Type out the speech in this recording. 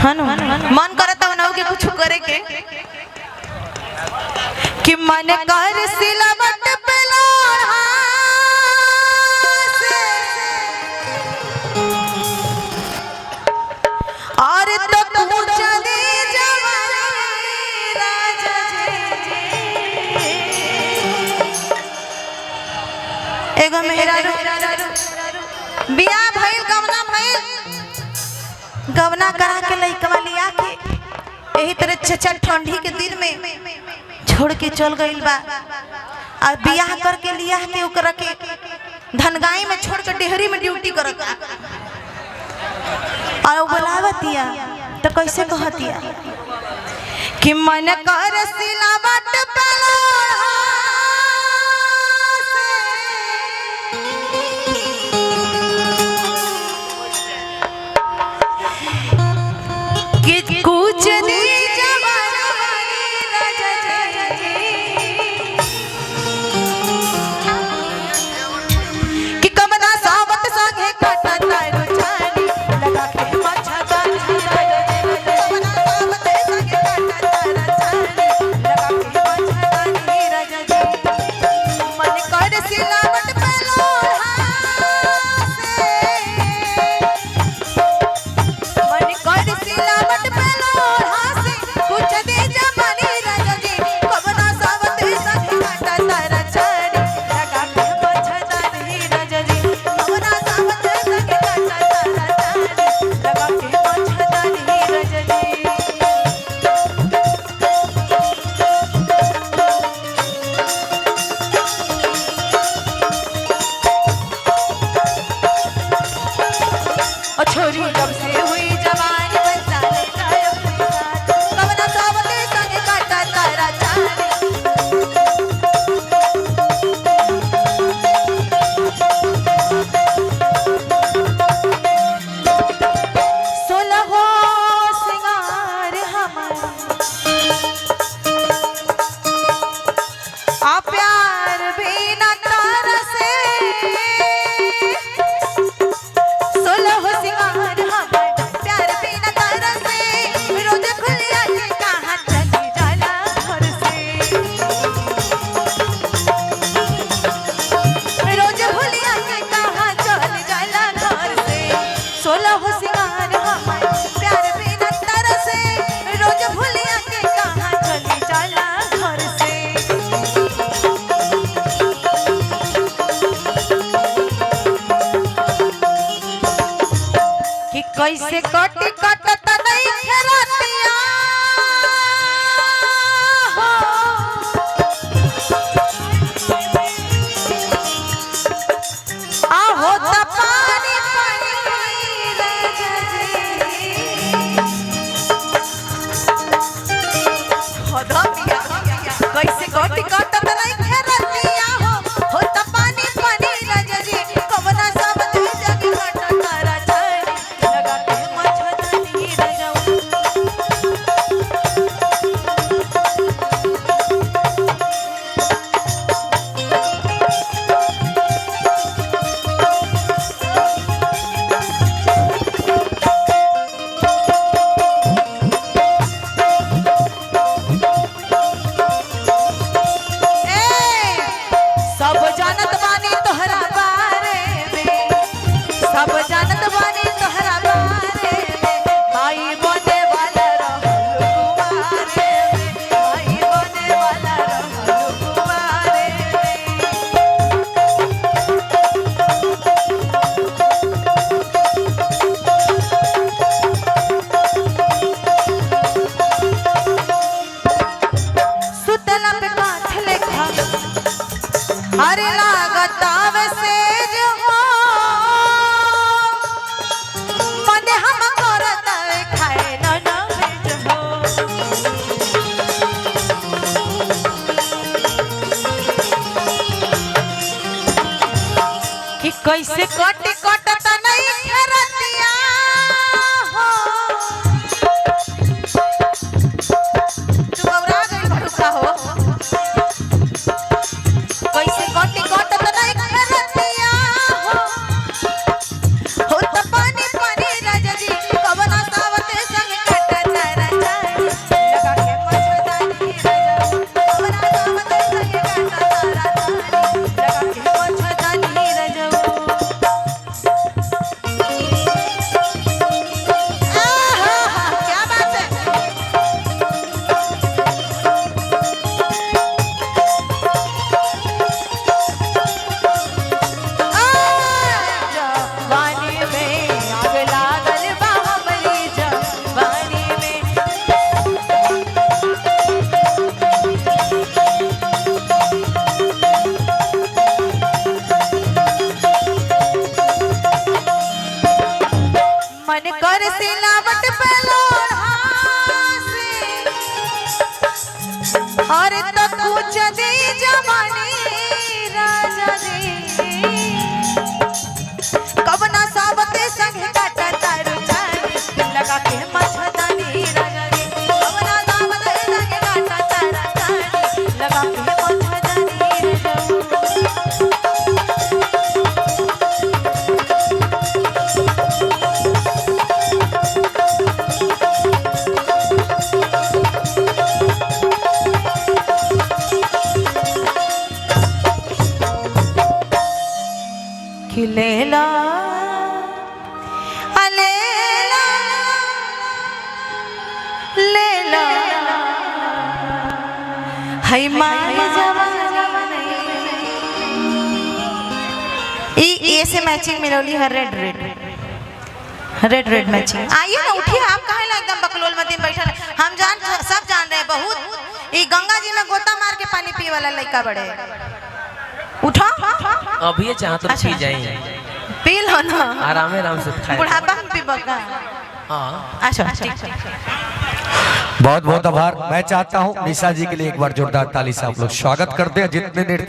हनु मन करता बनाओ के कुछ करे के कि मन कर सिलवट पे लोढ़ा से और तो पूछ दे जवानी राजा जी एगो मेहरारू बियाह भइल गवना करा के लइकवा लिया के यही तरह चचल ठंडी के दिन में छोड़ के चल गइल बा और बियाह करके लिया के ओकरा के धनगाई में छोड़ के डेहरी में ड्यूटी करता और बुलावतिया तो कैसे कहतिया कि मन कर सिलावट पे लोढ़ा से कि कुछ दी जवानी राजा जी कि कमना सावत संगे काटा तारू छानी लगा के मच्छरदानी कमना सावत संगे काटा तारा छानी लगा के मच्छरदानी राजा जी मन कर सिलावट पे लोढ़ा से मन कर सिलावट पे लोढ़ा और तक कुछ दे जवानी राजा जी कवना सावते संग काटा तारू छानी लगा के मछदानी राजा जी कवना सावते संग काटा तारा छानी लगा के मछदानी खिलेला अलेला लेला है माय जवानी ई ऐसे मैचिंग मिलोली हर रेड मैचिंग। आइए ना उठिए, आप कहाँ ला एकदम बकलोल में दिन बैठे। हम सब जान रहे हैं बहुत ई गंगा जी में गोता मार के पानी पिए वाला लड़का बड़े। उठो अभी चाह तो पी जाए, पी लो ना आराम से खाए। बुढ़ापा में पीबोगा। हाँ अच्छा बहुत बहुत आभार। मैं चाहता हूँ निशा जी के लिए एक बार जोरदार ताली से आप लोग स्वागत करते हैं। जितने देर